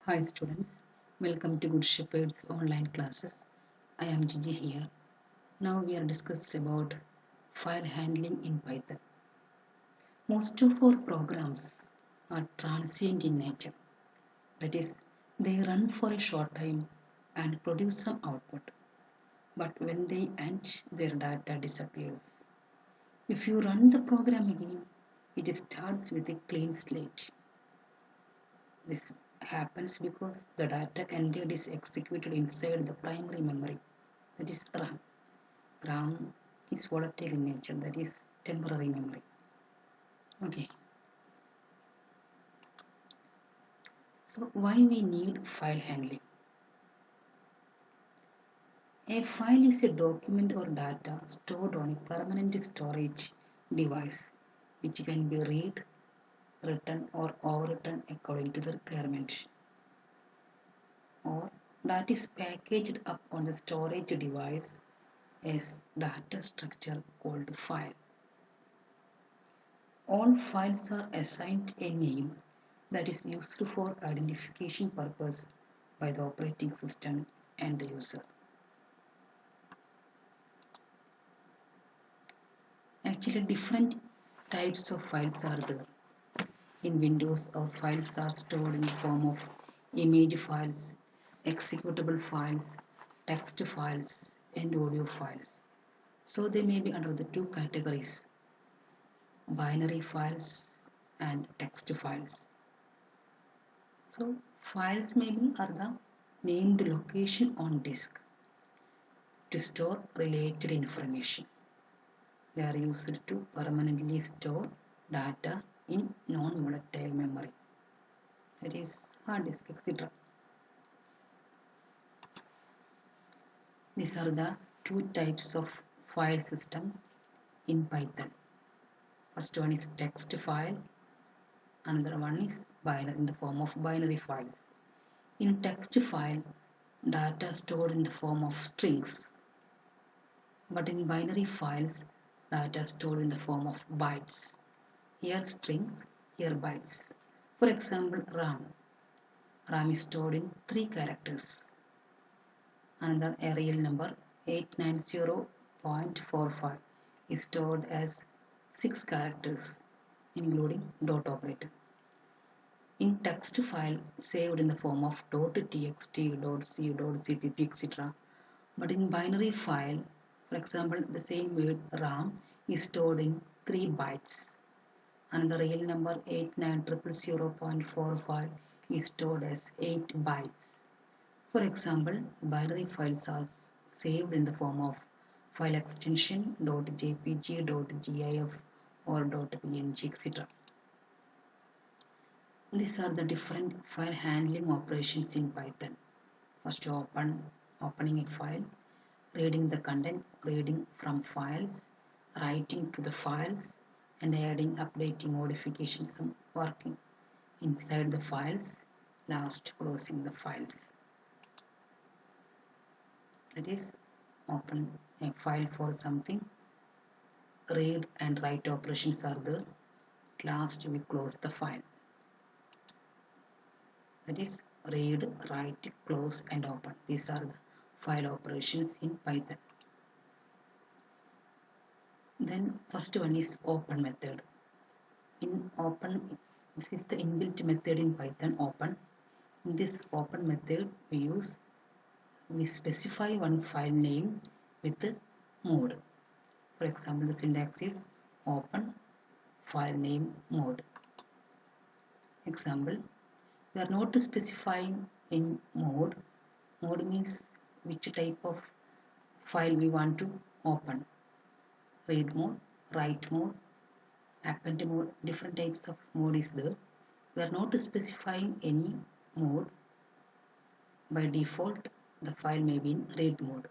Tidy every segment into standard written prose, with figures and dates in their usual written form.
Hi students, welcome to Good Shepherd's online classes. I am Gigi here. Now we are discussing about file handling in Python. Most of our programs are transient in nature. That is, they run for a short time and produce some output. But when they end, their data disappears. If you run the program again, it starts with a clean slate. This happens because the data entered is executed inside the primary memory, that is RAM. RAM is volatile in nature, that is temporary memory. Okay, so why we need file handling? A file is a document or data stored on a permanent storage device which can be read, written or overwritten according to the requirement, or that is packaged up on the storage device as data structure called file. All files are assigned a name that is used for identification purpose by the operating system and the user. Actually, different types of files are there. In Windows, our files are stored in the form of image files, executable files, text files, and audio files. So they may be under the two categories: binary files and text files. So files maybe are the named location on disk to store related information. They are used to permanently store data in non-volatile memory, that is hard disk, etc. These are the two types of file system in Python. First one is text file, another one is binary in the form of binary files. In text file, data stored in the form of strings, but in binary files, data stored in the form of bytes. Here strings, here bytes. For example, RAM. RAM is stored in 3 characters. Another real number 890.45 is stored as 6 characters, including dot operator. In text file saved in the form of .txt, .c, .cpp, etc. But in binary file, for example, the same word RAM is stored in 3 bytes. And the real number 89000.45 is stored as 8 bytes. For example, binary files are saved in the form of file extension .jpg, .gif or .png, etc. These are the different file handling operations in Python. First, opening a file, reading the content, reading from files, writing to the files, and adding, updating, modifications, and working inside the files, last closing the files. That is, open a file for something, read and write operations are there, last we close the file. That is, read, write, close and open. These are the file operations in Python. Then first one is open method. In open, this is the inbuilt method in Python, open. In this open method, we specify one file name with the mode. For example, the syntax is open file name mode. Example, we are not specifying in mode. Mode means which type of file we want to open. Read mode, write mode, append mode, different types of mode is there. We are not specifying any mode. By default, the file may be in read mode.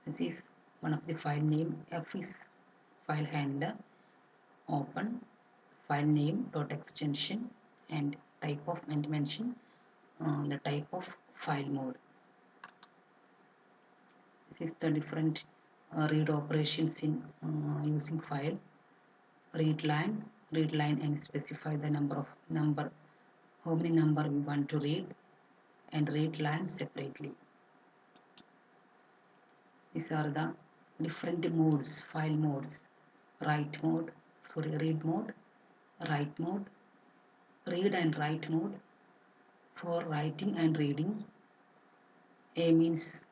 This is one of the file name. F is file handler, open, file name dot extension, and type of, and mention the type of file mode. This is the different read operations in using file. Read line and specify the number how many number we want to read, and read lines separately. These are the different modes, file modes. Read mode, write mode, read and write mode. For writing and reading, A means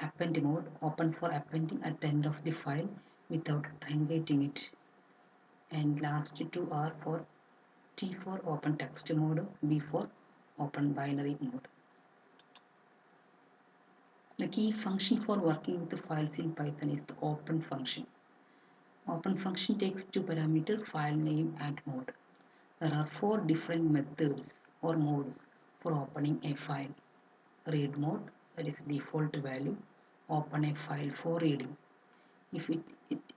append mode, open for appending at the end of the file without truncating it. And last two are for T for open text mode, B for open binary mode. The key function for working with the files in Python is the open function. Open function takes two parameters, file name and mode. There are four different methods or modes for opening a file. Read mode, that is default value, open a file for reading. If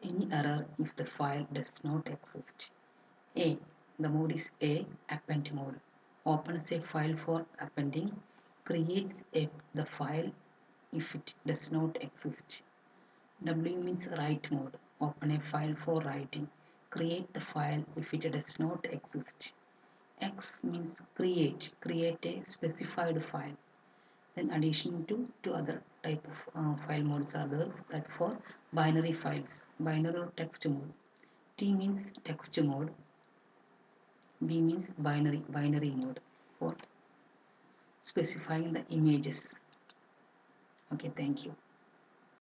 any error if the file does not exist. A, the mode is A, append mode. Opens a file for appending, creates the file if it does not exist. W means write mode. Open a file for writing. Create the file if it does not exist. X means create a specified file. Then addition to two other type of file modes are there, that for binary files, binary or text mode. T means text mode. B means binary mode for specifying the images. Okay, thank you.